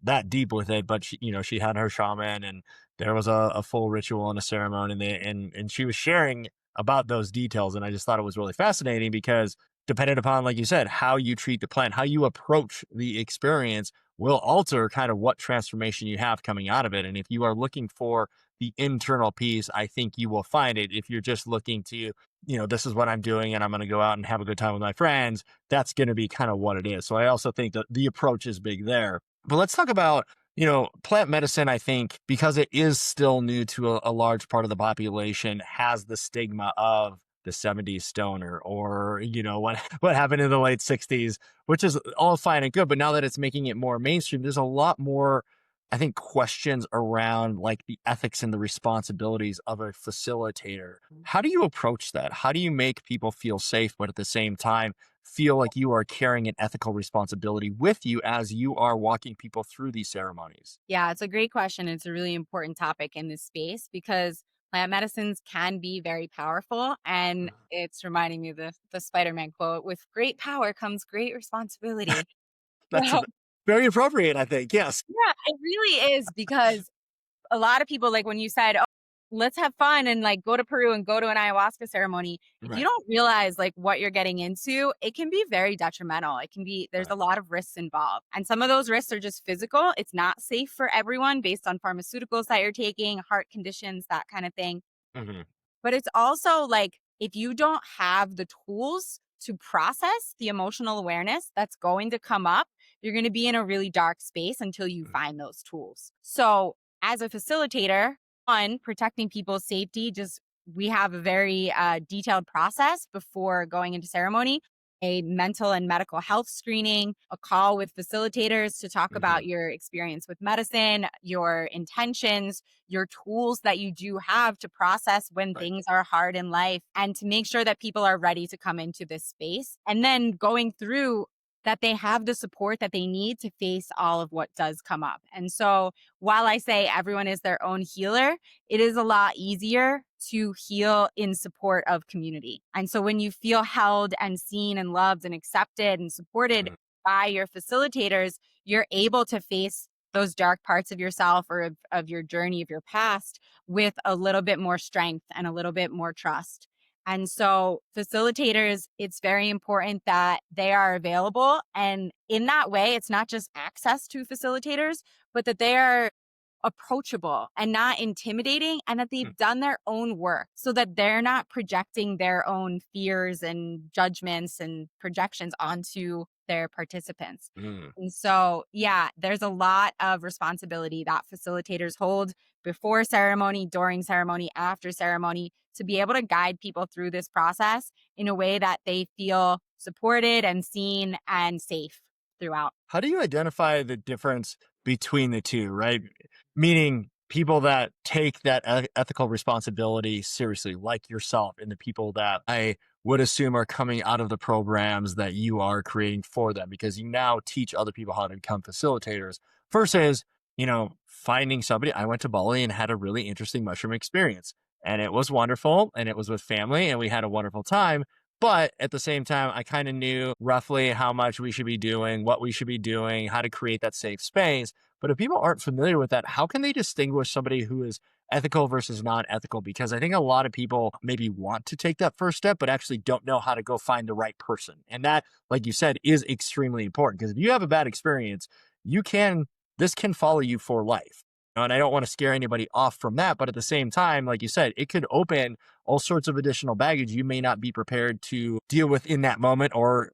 that deep with it. But she had her shaman and there was a full ritual and a ceremony and she was sharing about those details. And I just thought it was really fascinating because depending upon, like you said, how you treat the plant, how you approach the experience will alter kind of what transformation you have coming out of it. And if you are looking for the internal piece, I think you will find it. If you're just looking to, this is what I'm doing and I'm going to go out and have a good time with my friends, that's going to be kind of what it is. So I also think that the approach is big there. But let's talk about, plant medicine, I think, because it is still new to a large part of the population, has the stigma of the 70s stoner or, what happened in the late 60s, which is all fine and good. But now that it's making it more mainstream, there's a lot more, I think, questions around like the ethics and the responsibilities of a facilitator. How do you approach that? How do you make people feel safe, but at the same time, feel like you are carrying an ethical responsibility with you as you are walking people through these ceremonies? Yeah, it's a great question. It's a really important topic in this space because plant medicines can be very powerful. And it's reminding me of the Spider-Man quote, with great power comes great responsibility. That's very appropriate, I think. Yes. Yeah, it really is because a lot of people, like when you said, "Oh, let's have fun and like go to Peru and go to an ayahuasca ceremony." If you Right. don't realize like what you're getting into, it can be very detrimental. It can be there's Right. a lot of risks involved. And some of those risks are just physical. It's not safe for everyone based on pharmaceuticals that you're taking, heart conditions, that kind of thing. Hmm. But it's also like if you don't have the tools to process the emotional awareness that's going to come up, you're going to be in a really dark space until you find those tools. So, as a facilitator, one, protecting people's safety, just we have a very detailed process before going into ceremony, a mental and medical health screening, a call with facilitators to talk Hmm. about your experience with medicine, your intentions, your tools that you do have to process when Right. things are hard in life, and to make sure that people are ready to come into this space. And then going through that they have the support that they need to face all of what does come up. And so while I say everyone is their own healer, it is a lot easier to heal in support of community. And so when you feel held and seen and loved and accepted and supported Mhm. by your facilitators, you're able to face those dark parts of yourself or of your journey of your past with a little bit more strength and a little bit more trust. And so, facilitators, it's very important that they are available. And in that way, it's not just access to facilitators, but that they are approachable and not intimidating, and that they've done their own work so that they're not projecting their own fears and judgments and projections onto their participants. Mhm. And so, yeah, there's a lot of responsibility that facilitators hold before ceremony, during ceremony, after ceremony to be able to guide people through this process in a way that they feel supported and seen and safe throughout. How do you identify the difference between the two, right? Meaning people that take that ethical responsibility seriously, like yourself, and the people that I would assume are coming out of the programs that you are creating for them, because you now teach other people how to become facilitators versus, finding somebody. I went to Bali and had a really interesting mushroom experience, and it was wonderful, and it was with family, and we had a wonderful time. But at the same time, I kind of knew roughly how much we should be doing, what we should be doing, how to create that safe space. But if people aren't familiar with that, how can they distinguish somebody who is ethical versus non-ethical? Because I think a lot of people maybe want to take that first step, but actually don't know how to go find the right person. And that, like you said, is extremely important, because if you have a bad experience, you can, this can follow you for life. And I don't want to scare anybody off from that. But at the same time, like you said, it could open all sorts of additional baggage you may not be prepared to deal with in that moment, or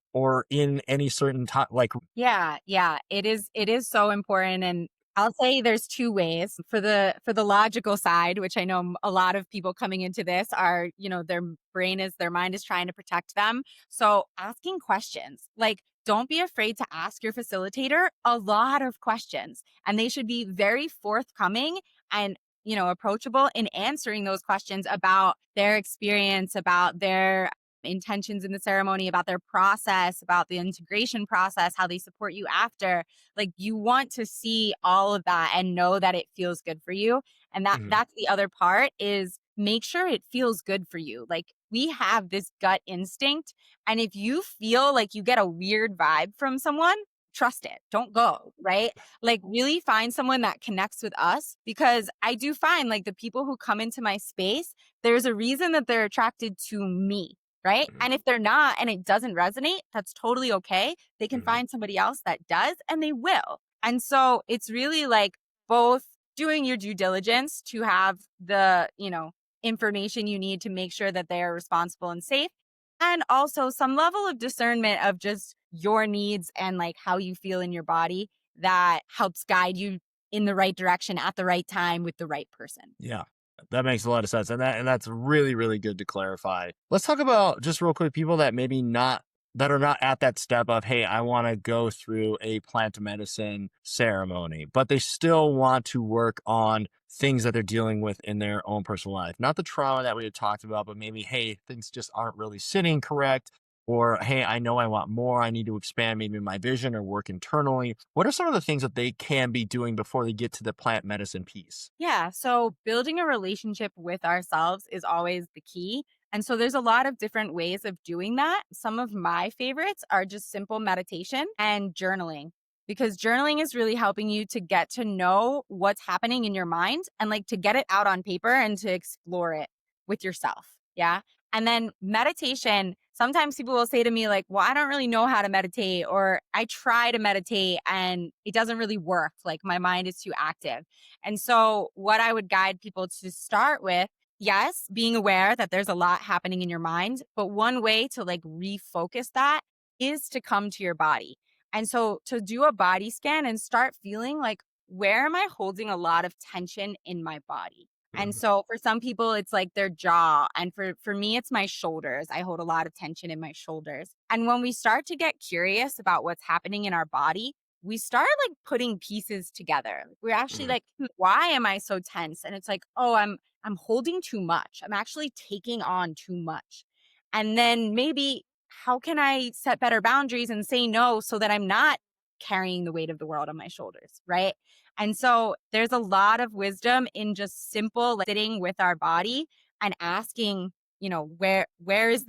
in any certain time. Like, Yeah, yeah, it is so important. And I'll say there's two ways. For the logical side, which I know a lot of people coming into this are, their mind is trying to protect them. So asking questions, like, don't be afraid to ask your facilitator a lot of questions, and they should be very forthcoming and approachable in answering those questions about their experience, about their intentions in the ceremony, about their process, about the integration process, how they support you after. Like, you want to see all of that and know that it feels good for you. And mhm, that's the other part, is make sure it feels good for you. Like, we have this gut instinct, and if you feel like you get a weird vibe from someone, trust it. Don't go, right? Like, really find someone that connects with us, because I do find, like, the people who come into my space, there's a reason that they're attracted to me, right? mhm, And if they're not and it doesn't resonate, that's totally okay. They can mhm, find somebody else that does, and they will. And so it's really like both doing your due diligence to have the, information you need to make sure that they are responsible and safe, and also some level of discernment of just your needs and like how you feel in your body, that helps guide you in the right direction at the right time with the right person. yeah. That makes a lot of sense. And that's really, really good to clarify. Let's talk about, just real quick, people that maybe not, that are not at that step of, hey, I want to go through a plant medicine ceremony, but they still want to work on things that they're dealing with in their own personal life. Not the trauma that we had talked about, but maybe, hey, things just aren't really sitting correct. Or, hey, I know I want more. I need to expand maybe my vision or work internally. What are some of the things that they can be doing before they get to the plant medicine piece? Yeah. So building a relationship with ourselves is always the key. And so there's a lot of different ways of doing that. Some of my favorites are just simple meditation and journaling, because journaling is really helping you to get to know what's happening in your mind and like to get it out on paper and to explore it with yourself. Yeah. And then meditation, sometimes people will say to me, like, well, I don't really know how to meditate, or I try to meditate and it doesn't really work. Like, my mind is too active. And so, what I would guide people to start with, yes, being aware that there's a lot happening in your mind, but one way to like refocus that is to come to your body. And so, to do a body scan and start feeling like, where am I holding a lot of tension in my body? And Mhm, so for some people it's like their jaw, and for me it's my shoulders. I hold a lot of tension in my shoulders. And when we start to get curious about what's happening in our body, we start like putting pieces together. We're actually mhm, like, why am I so tense? And it's like, oh, I'm holding too much. I'm actually taking on too much. And then maybe, how can I set better boundaries and say no so that I'm not carrying the weight of the world on my shoulders, right? And so there's a lot of wisdom in just simple, like, sitting with our body and asking, where is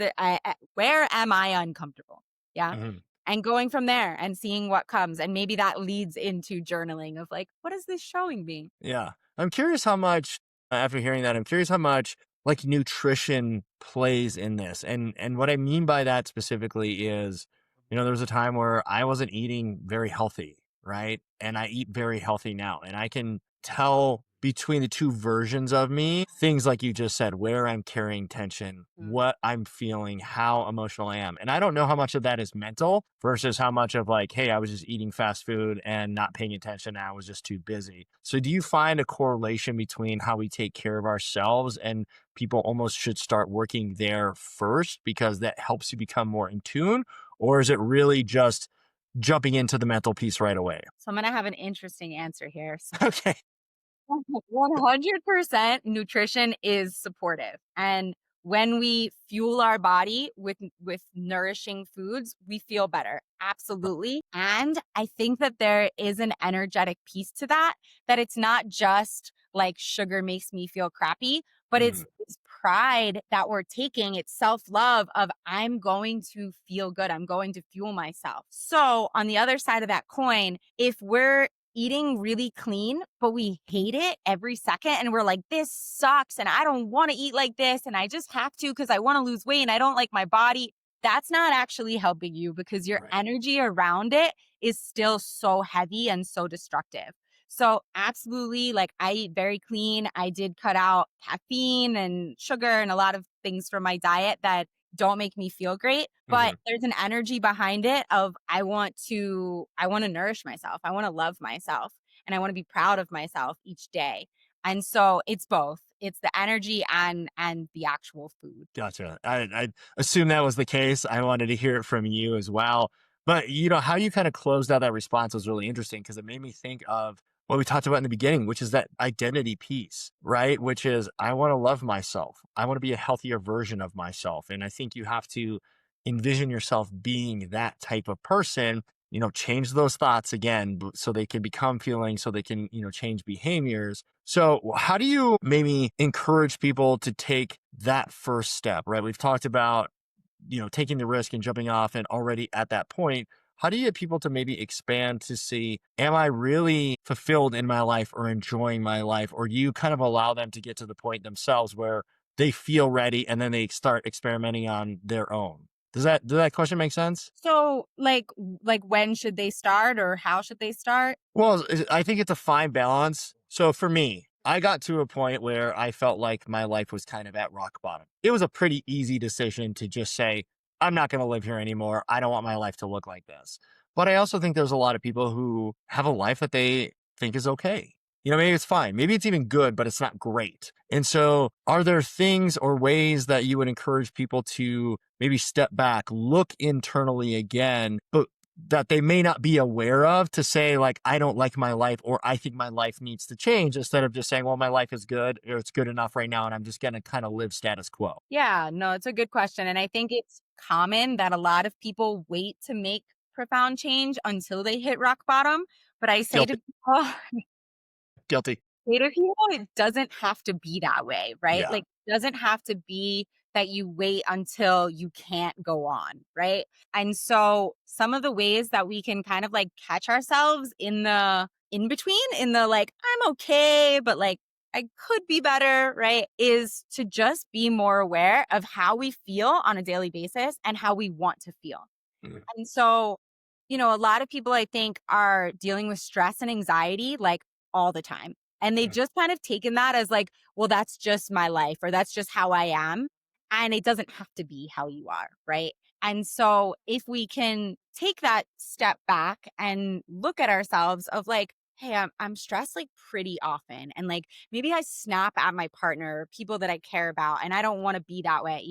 where am I uncomfortable? Yeah. mhm. And going from there and seeing what comes. And maybe that leads into journaling of like, what is this showing me? Yeah. I'm curious how much, after hearing that, I'm curious how much like nutrition plays in this. And what I mean by that specifically is, there was a time where I wasn't eating very healthy, right? And I eat very healthy now. And I can tell between the two versions of me, things like you just said, where I'm carrying tension, Mm. what I'm feeling, how emotional I am. And I don't know how much of that is mental versus how much of like, hey, I was just eating fast food and not paying attention. And I was just too busy. So do you find a correlation between how we take care of ourselves, and people almost should start working there first because that helps you become more in tune? Or is it really just jumping into the mental piece right away? So I'm going to have an interesting answer here. Okay. 100% nutrition is supportive. And when we fuel our body with nourishing foods, we feel better. Absolutely. And I think that there is an energetic piece to that, that it's not just like sugar makes me feel crappy, but it's Mhm. this pride that we're taking. It's self-love of I'm going to feel good. I'm going to fuel myself. So on the other side of that coin, if we're eating really clean, but we hate it every second. And we're like, this sucks. And I don't want to eat like this. And I just have to because I want to lose weight and I don't like my body. That's not actually helping you because your Right. energy around it is still so heavy and so destructive. So, absolutely, like I eat very clean. I did cut out caffeine and sugar and a lot of things from my diet that don't make me feel great, but Mhm. there's an energy behind it of I want to nourish myself. I want to love myself and I want to be proud of myself each day. And so it's both. It's the energy and the actual food. Gotcha. I assume that was the case. I wanted to hear it from you as well. But how you kind of closed out that response was really interesting because it made me think of what we talked about in the beginning, which is that identity piece, right? Which is I want to love myself. I want to be a healthier version of myself. And I think you have to envision yourself being that type of person, change those thoughts again so they can become feelings, so they can, change behaviors. So, how do you maybe encourage people to take that first step, right? We've talked about, taking the risk and jumping off, and already at that point, how do you get people to maybe expand to see, am I really fulfilled in my life or enjoying my life? Or do you kind of allow them to get to the point themselves where they feel ready and then they start experimenting on their own? Does that question make sense? So, like when should they start or how should they start? Well, I think it's a fine balance. So for me, I got to a point where I felt like my life was kind of at rock bottom. It was a pretty easy decision to just say, I'm not going to live here anymore. I don't want my life to look like this. But I also think there's a lot of people who have a life that they think is okay. Maybe it's fine. Maybe it's even good, but it's not great. And so, are there things or ways that you would encourage people to maybe step back, look internally again, but that they may not be aware of to say like, I don't like my life or I think my life needs to change instead of just saying, well, my life is good or it's good enough right now and I'm just going to kind of live status quo. Yeah, no, it's a good question. And I think it's common that a lot of people wait to make profound change until they hit rock bottom. But I say to Guilty. people, Guilty. Later people, it doesn't have to be that way, right? Yeah. Like, it doesn't have to be that you wait until you can't go on, right? And so some of the ways that we can kind of like catch ourselves in the in between, in the like, I'm okay, but like I could be better, right? Is to just be more aware of how we feel on a daily basis and how we want to feel. Mhm. And so, a lot of people I think are dealing with stress and anxiety like all the time. And they Mhm. just kind of taken that as like, well, that's just my life or that's just how I am. And it doesn't have to be how you are. Right. And so if we can take that step back and look at ourselves of like, hey, I'm stressed like pretty often. And like maybe I snap at my partner, or people that I care about, and I don't want to be that way.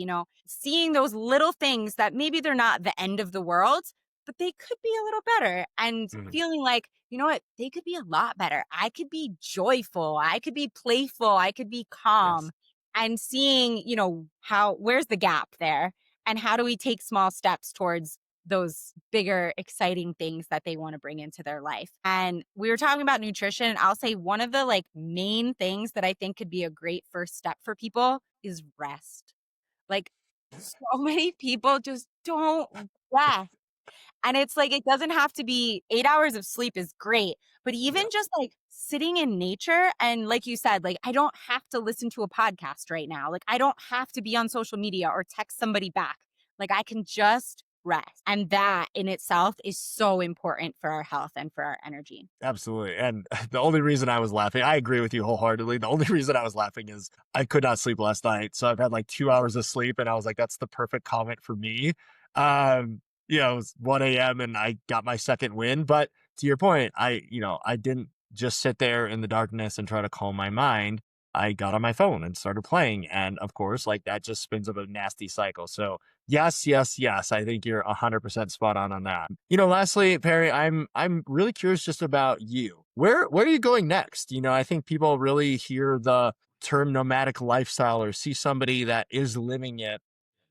Seeing those little things that maybe they're not the end of the world, but they could be a little better and Mhm. feeling like, you know what, they could be a lot better. I could be joyful. I could be playful. I could be calm Yes. and seeing, where's the gap there and how do we take small steps towards those bigger, exciting things that they want to bring into their life. And we were talking about nutrition. I'll say one of the like main things that I think could be a great first step for people is rest. Like so many people just don't rest. And it's like, it doesn't have to be 8 hours of sleep is great, but even Yeah. just like sitting in nature. And like you said, like, I don't have to listen to a podcast right now. Like, I don't have to be on social media or text somebody back. Like, I can just rest. And that in itself is so important for our health and for our energy. Absolutely. And the only reason I was laughing, I agree with you wholeheartedly. The only reason I was laughing is I could not sleep last night. So I've had like 2 hours of sleep and I was like, that's the perfect comment for me. It was 1 a.m. and I got my second win. But to your point, I didn't just sit there in the darkness and try to calm my mind. I got on my phone and started playing. And of course, like that just spins up a nasty cycle. So yes, yes, yes. I think you're 100% spot on that. Lastly, Perry, I'm really curious just about you. Where are you going next? I think people really hear the term nomadic lifestyle or see somebody that is living it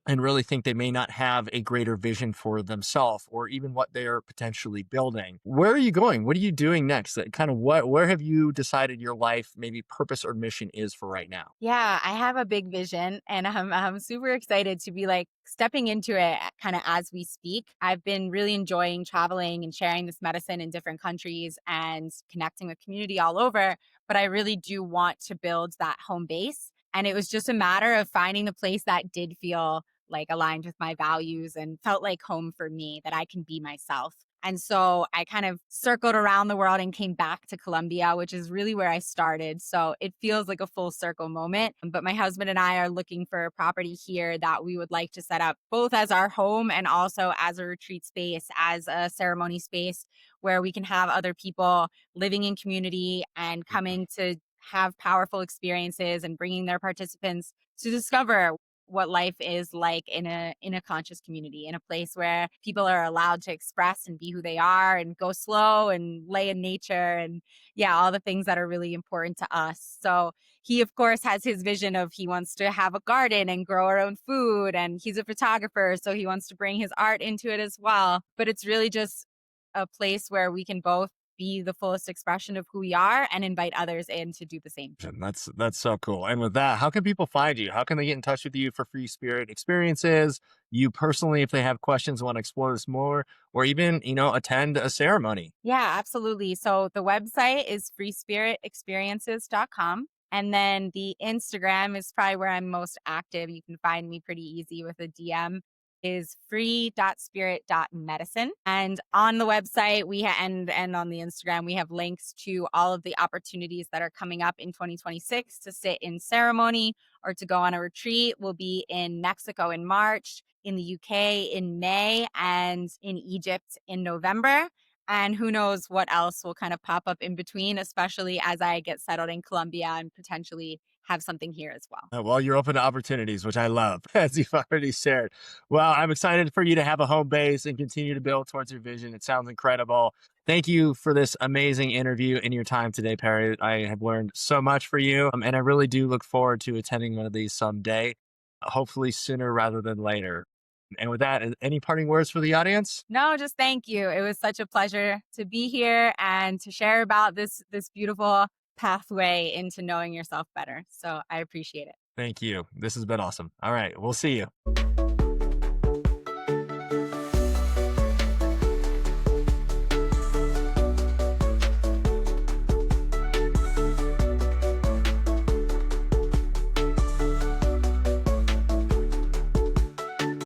and really think they may not have a greater vision for themselves or even what they're potentially building. Where are you going? What are you doing next? Kind of where have you decided your life, maybe purpose or mission is for right now? Yeah, I have a big vision and I'm super excited to be like stepping into it kind of as we speak. I've been really enjoying traveling and sharing this medicine in different countries and connecting with community all over, but I really do want to build that home base. And it was just a matter of finding the place that did feel like aligned with my values and felt like home for me, that I can be myself. And so I kind of circled around the world and came back to Colombia, which is really where I started. So it feels like a full circle moment. But my husband and I are looking for a property here that we would like to set up both as our home and also as a retreat space, as a ceremony space where we can have other people living in community and coming to have powerful experiences and bringing their participants to discover what life is like in a conscious community, in a place where people are allowed to express and be who they are and go slow and lay in nature and yeah, all the things that are really important to us. So he of course has his vision of he wants to have a garden and grow our own food, and he's a photographer so he wants to bring his art into it as well. But it's really just a place where we can both be the fullest expression of who we are and invite others in to do the same. And that's so cool. And with that, how can people find you? How can they get in touch with you for free spirit experiences? You personally, if they have questions, want to explore this more, or even, attend a ceremony. Yeah, absolutely. So the website is freespiritexperiences.com. And then the Instagram is probably where I'm most active. You can find me pretty easy with a DM, is free.spirit.medicine. And on the website, and on the Instagram, we have links to all of the opportunities that are coming up in 2026 to sit in ceremony or to go on a retreat. We'll be in Mexico in March, in the UK in May, and in Egypt in November. And who knows what else will kind of pop up in between, especially as I get settled in Colombia and potentially have something here as well. Well, you're open to opportunities, which I love, as you've already shared. Well, I'm excited for you to have a home base and continue to build towards your vision. It sounds incredible. Thank you for this amazing interview and your time today, Perri. I have learned so much for you, and I really do look forward to attending one of these someday, hopefully sooner rather than later. And with that, any parting words for the audience? No, just thank you. It was such a pleasure to be here and to share about this beautiful pathway into knowing yourself better. So I appreciate it. Thank you. This has been awesome. All right, we'll see you.